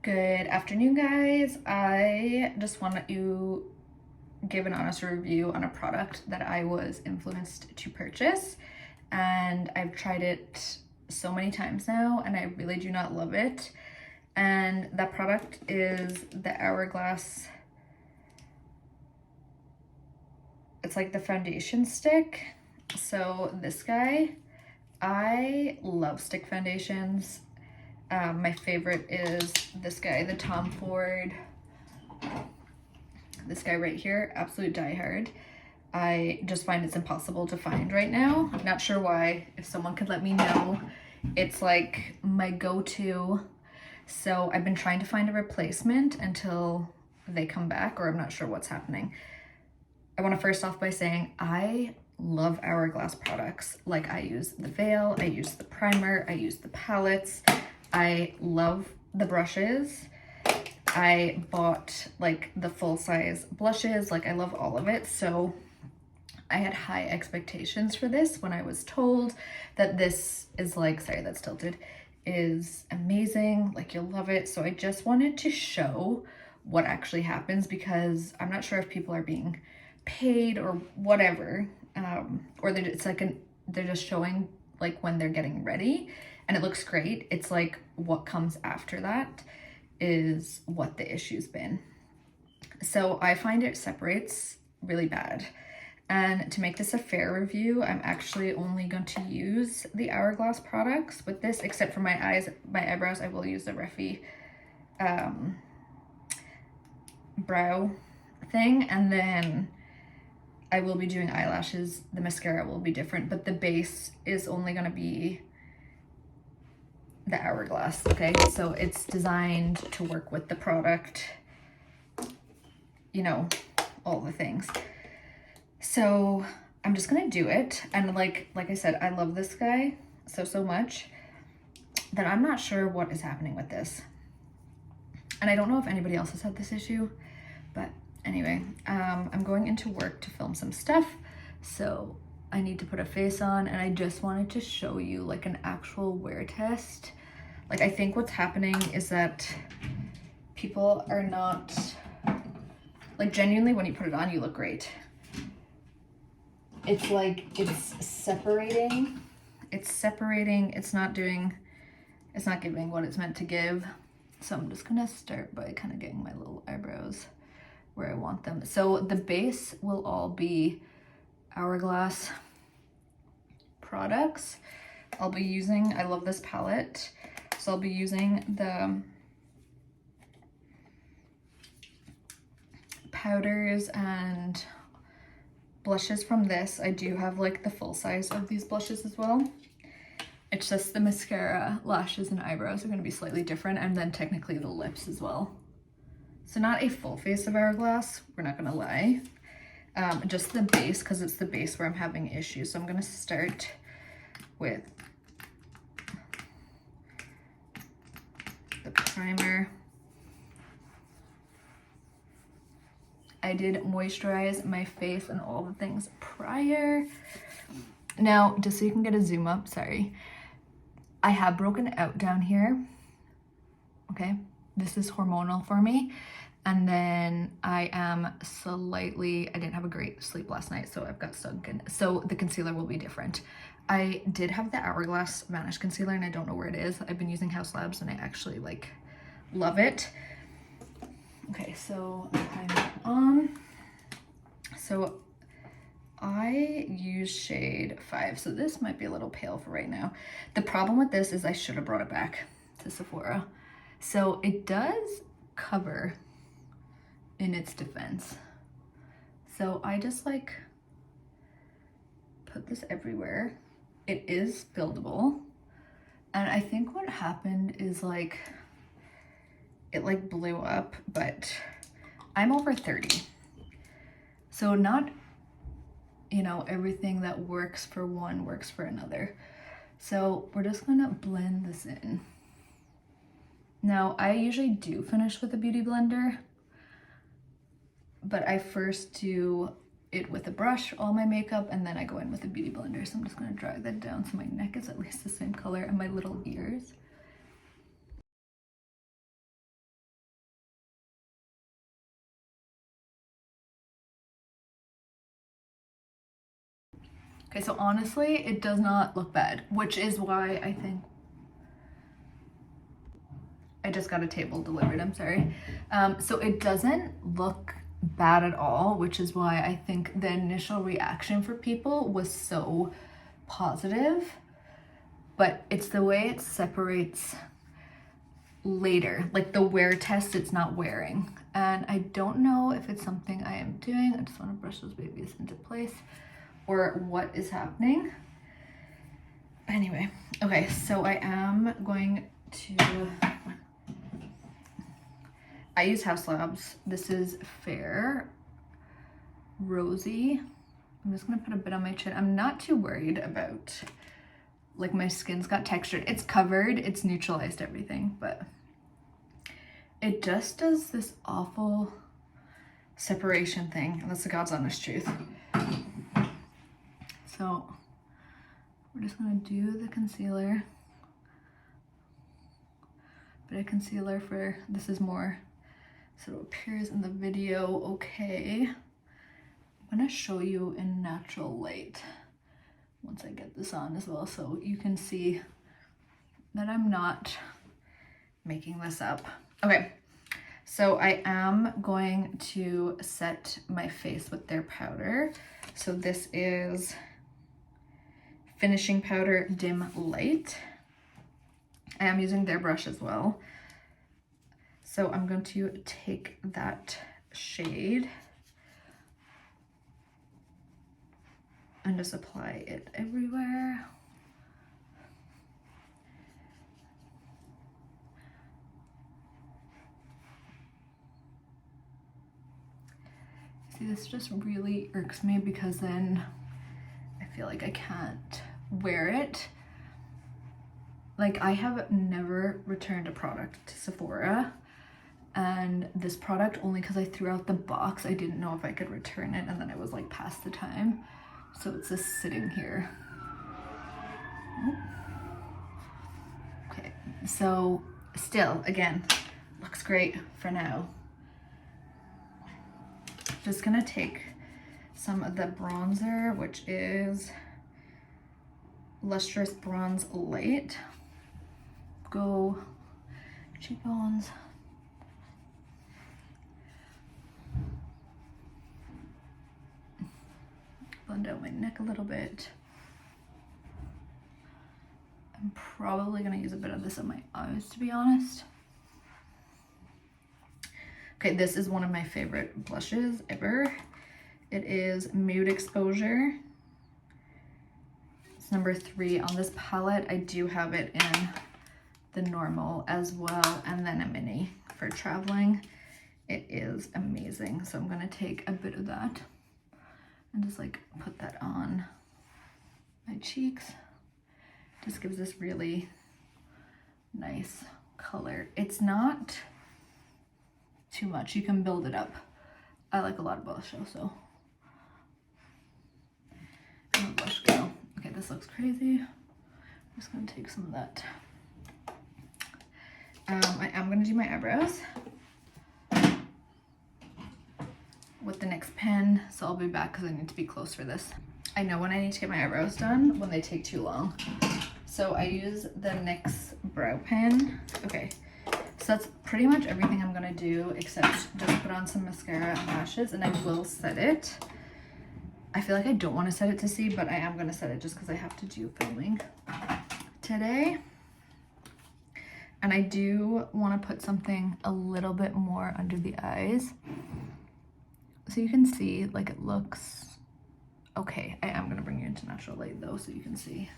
Good afternoon, guys. I just want to give an honest review on a product that I was influenced to purchase, and I've tried it so many times now and I really do not love it. And that product is the Hourglass. It's like the foundation stick. So this guy, I love stick foundations. My favorite is this guy, the Tom Ford. This guy right here, absolute diehard. I just find it's impossible to find right now. I'm not sure why. If someone could let me know. It's like my go-to. So I've been trying to find a replacement until they come back, or I'm not sure what's happening. I want to first off by saying I love Hourglass products. Like, I use the veil, I use the primer, I use the palettes. I love the brushes. I bought like the full size blushes. Like, I love all of it. So I had high expectations for this when I was told that this is like, sorry, that's tilted, is amazing. Like, you'll love it. So I just wanted to show what actually happens, because I'm not sure if people are being paid or whatever, or it's like they're just showing like when they're getting ready, and it looks great. It's like what comes after that is what the issue's been. So I find it separates really bad. And to make this a fair review, I'm actually only going to use the Hourglass products with this, except for my eyes, my eyebrows, I will use the Refi brow thing. And then I will be doing eyelashes. The mascara will be different, but the base is only going to be the Hourglass, okay? So it's designed to work with the product, you know, all the things. So I'm just gonna do it. And like I said, I love this guy so much that I'm not sure what is happening with this. And I don't know if anybody else has had this issue, but anyway, I'm going into work to film some stuff, so I need to put a face on, and I just wanted to show you like an actual wear test. Like, I think what's happening is that people are not, like, genuinely when you put it on, you look great. It's like, it's separating, it's not giving what it's meant to give. So I'm just gonna start by kind of getting my little eyebrows where I want them. So the base will all be Hourglass products. I'll be using, I love this palette, so I'll be using the powders and blushes from this. I do have like the full size of these blushes as well. It's just the mascara, lashes, and eyebrows are going to be slightly different, and then technically the lips as well. So not a full face of Hourglass, we're not going to lie. Just the base, because it's the base where I'm having issues. So I'm going to start with the primer. I did moisturize my face and all the things prior. Now, just so you can get a zoom up, sorry, I have broken out down here, okay? This is hormonal for me. And then I am slightly, I didn't have a great sleep last night, so I've got sunken. So the concealer will be different. I did have the Hourglass Vanish Concealer, and I don't know where it is. I've been using House Labs, and I actually like love it. Okay, so I'm on. So I use shade 5, so this might be a little pale for right now. The problem with this is I should have brought it back to Sephora. So it does cover in its defense. So I just like put this everywhere. It is buildable. And I think what happened is like, it like blew up, but I'm over 30. So not, you know, everything that works for one works for another. So we're just gonna blend this in. Now, I usually do finish with a beauty blender, but I first do it with a brush, all my makeup, and then I go in with a beauty blender. So I'm just gonna drag that down so my neck is at least the same color and my little ears. Okay, so honestly, it does not look bad, which is why I think I just got a table delivered, I'm sorry. So it doesn't look bad at all, which is why I think the initial reaction for people was so positive, but it's the way it separates later, like the wear test it's not wearing. And I don't know if it's something I am doing. I just want to brush those babies into place or what is happening. Anyway, okay, so I am going to, I use House Labs. This is Fair Rosy. I'm just gonna put a bit on my chin. I'm not too worried about, like, my skin's got textured. It's covered, it's neutralized everything, but it just does this awful separation thing, and that's the God's honest truth. So we're just gonna do the concealer. Bit of concealer for, this is more so it appears in the video okay. I'm gonna show you in natural light once I get this on as well, so you can see that I'm not making this up. Okay, so I am going to set my face with their powder. So this is Finishing Powder Dim Light. I am using their brush as well. So I'm going to take that shade and just apply it everywhere. See, this just really irks me because then I feel like I can't wear it. Like, I have never returned a product to Sephora, and this product, only because I threw out the box, I didn't know if I could return it, and then it was like past the time. So it's just sitting here. Okay, so still, again, looks great for now. Just gonna take some of the bronzer, which is Lustrous Bronze Light. Go cheekbones. Blend out my neck a little bit. I'm probably gonna use a bit of this on my eyes, to be honest. Okay, this is one of my favorite blushes ever. It is Mood Exposure. It's number 3 on this palette. I do have it in the normal as well, and then a mini for traveling. It is amazing. So I'm gonna take a bit of that and just like put that on my cheeks. Just gives this really nice color. It's not too much, you can build it up. I like a lot of blush also. I'm a blush girl. Okay, this looks crazy. I'm just gonna take some of that. I am gonna do my eyebrows with the NYX pen, so I'll be back because I need to be close for this. I know when I need to get my eyebrows done, when they take too long. So I use the NYX brow pen. Okay, so that's pretty much everything I'm gonna do except just put on some mascara and lashes, and I will set it. I feel like I don't want to set it to see, but I am gonna set it just because I have to do filming today. And I do want to put something a little bit more under the eyes, so you can see, like, it looks okay. I am gonna bring you into natural light though, so you can see.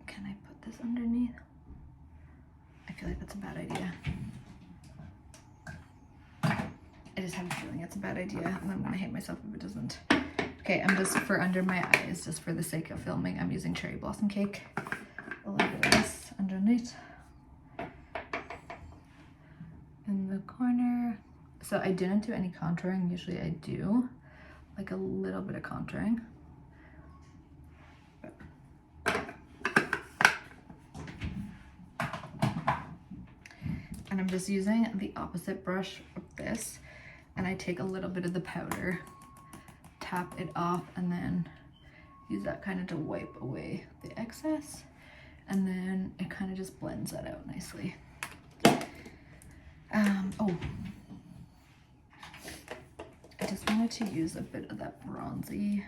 Can I put this underneath? I feel like that's a bad idea. I just have a feeling it's a bad idea, and I'm gonna hate myself if it doesn't. Okay, I'm just, for under my eyes, just for the sake of filming, I'm using Cherry Blossom Cake. A little bit of this underneath. In the corner. So I didn't do any contouring. Usually I do, like, a little bit of contouring. And I'm just using the opposite brush of this, and I take a little bit of the powder tap it off and then use that kind of to wipe away the excess. And then it kind of just blends that out nicely. Oh, I just wanted to use a bit of that bronzy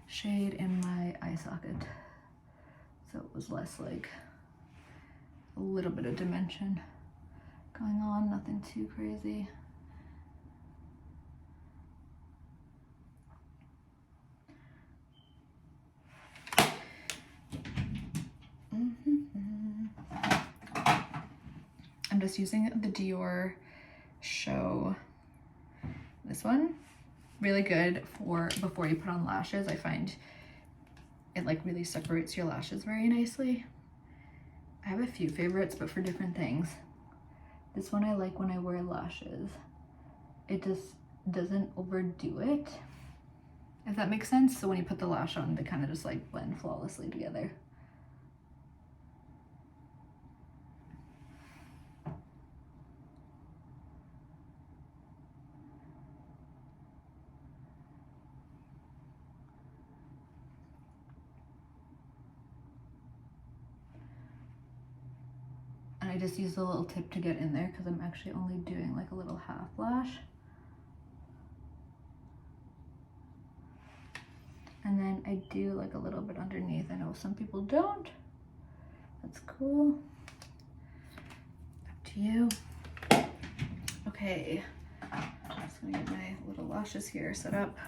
shade in my eye socket. So it was less like a little bit of dimension going on, nothing too crazy. I'm just using the Dior Show, this one. Really good for before you put on lashes. I find it like really separates your lashes very nicely. I have a few favorites, but for different things. This one I like when I wear lashes. It just doesn't overdo it, if that makes sense. So when you put the lash on, they kind of just like blend flawlessly together. I just used a little tip to get in there because I'm actually only doing like a little half lash. And then I do like a little bit underneath. I know some people don't. That's cool. Up to you. Okay, I'm just gonna get my little lashes here set up.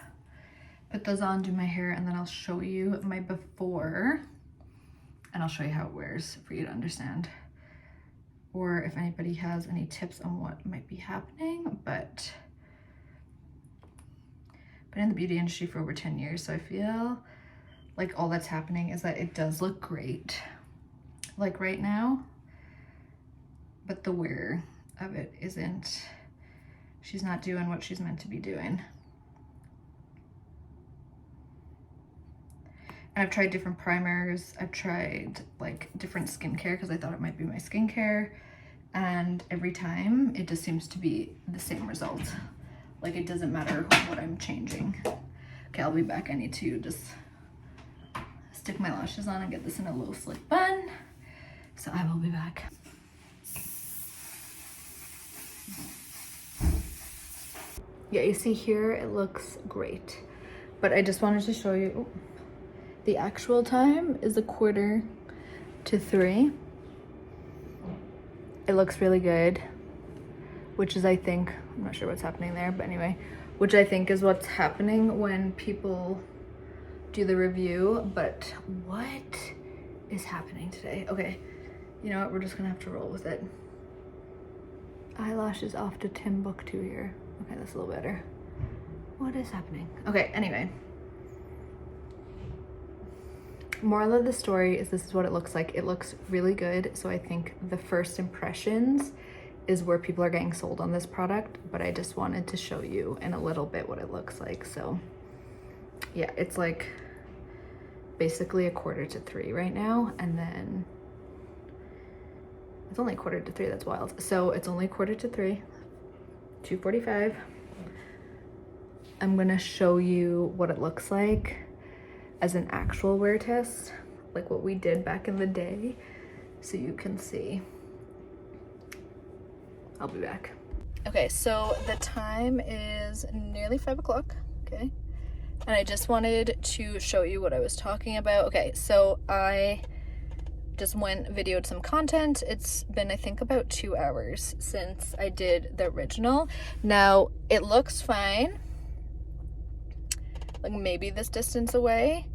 Put those on, do my hair, and then I'll show you my before. And I'll show you how it wears for you to understand. Or if anybody has any tips on what might be happening, but been in the beauty industry for over 10 years, so I feel like all that's happening is that it does look great, like right now, but the wear of it isn't, she's not doing what she's meant to be doing. And I've tried different primers. I've tried like different skincare because I thought it might be my skincare. And every time it just seems to be the same result. Like it doesn't matter what I'm changing. Okay, I'll be back. I need to just stick my lashes on and get this in a low slick bun. So I will be back. Yeah, you see here, it looks great. But I just wanted to show you, the actual time is 2:45. It looks really good, which is, I think, I'm not sure what's happening there, but anyway, which I think is what's happening when people do the review. But what is happening today? Okay, you know what, we're just gonna have to roll with it. Eyelashes off to Timbuktu here. Okay, that's a little better. What is happening? Okay, anyway. Moral of the story is this is what it looks like. It looks really good. So I think the first impressions is where people are getting sold on this product, but I just wanted to show you in a little bit what it looks like. So yeah, it's like basically 2:45 right now. And then it's only 2:45. That's wild. So it's only 2:45, 2:45. I'm gonna show you what it looks like as an actual wear test, like what we did back in the day, so you can see. I'll be back. Okay, so the time is nearly 5 o'clock, okay? And I just wanted to show you what I was talking about. Okay, so I just videoed some content. It's been, I think, about 2 hours since I did the original. Now, it looks fine, like maybe this distance away,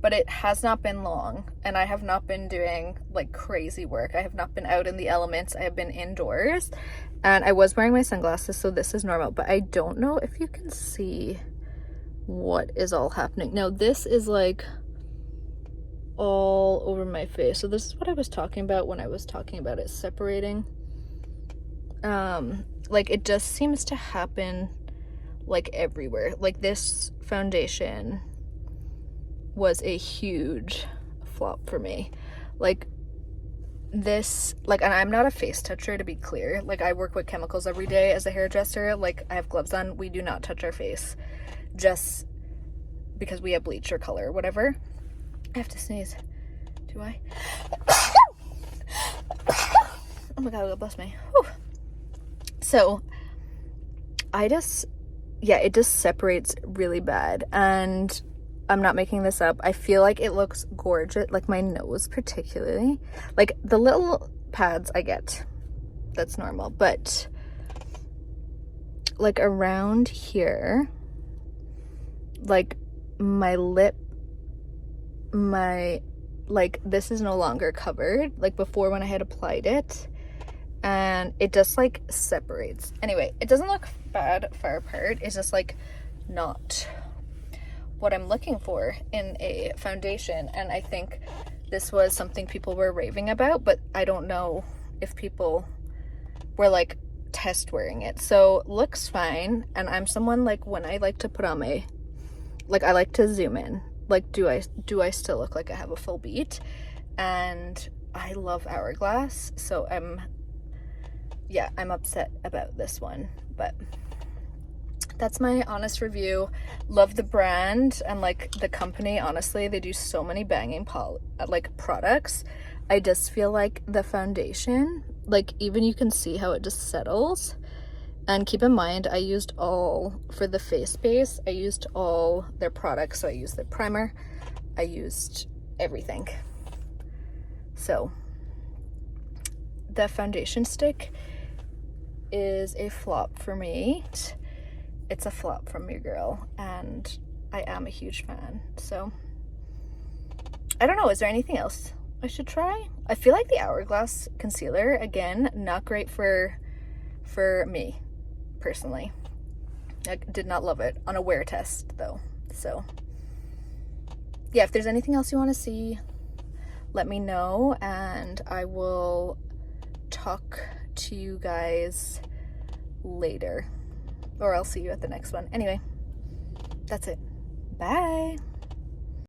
but it has not been long, and I have not been doing like crazy work. I have not been out in the elements. I have been indoors, and I was wearing my sunglasses, so this is normal, but I don't know if you can see what is all happening. Now, this is like all over my face. So this is what I was talking about when I was talking about it separating. Like it just seems to happen like everywhere. Like this foundation was a huge flop for me. Like this, like, and I'm not a face toucher, to be clear. Like I work with chemicals every day as a hairdresser. Like I have gloves on. We do not touch our face. Just because we have bleach or color or whatever. I have to sneeze. Do I? Oh my god, God bless me. Whew. So it just separates really bad, and I'm not making this up. I feel like it looks gorgeous, like my nose particularly. Like the little pads I get, that's normal, but like around here, like my lip, like this is no longer covered, like before when I had applied it, and it just like separates. Anyway, it doesn't look bad far apart. It's just like not what I'm looking for in a foundation, and I think this was something people were raving about, but I don't know if people were like test wearing it. So looks fine, and I'm someone like when I like to put on my, like I like to zoom in, like do I still look like I have a full beat? And I love Hourglass, so I'm upset about this one, but that's my honest review. Love the brand and like the company. Honestly, they do so many banging like products. I just feel like the foundation, like even you can see how it just settles. And keep in mind, I used all, for the face base, I used all their products. So I used their primer, I used everything. So the foundation stick is a flop for me. It's a flop from your girl, and I am a huge fan. So I don't know, is there anything else I should try? I feel like the Hourglass concealer, again, not great for me personally. I did not love it on a wear test though. So yeah, if there's anything else you want to see, let me know, and I will talk to you guys later, or I'll see you at the next one. Anyway, that's it. Bye.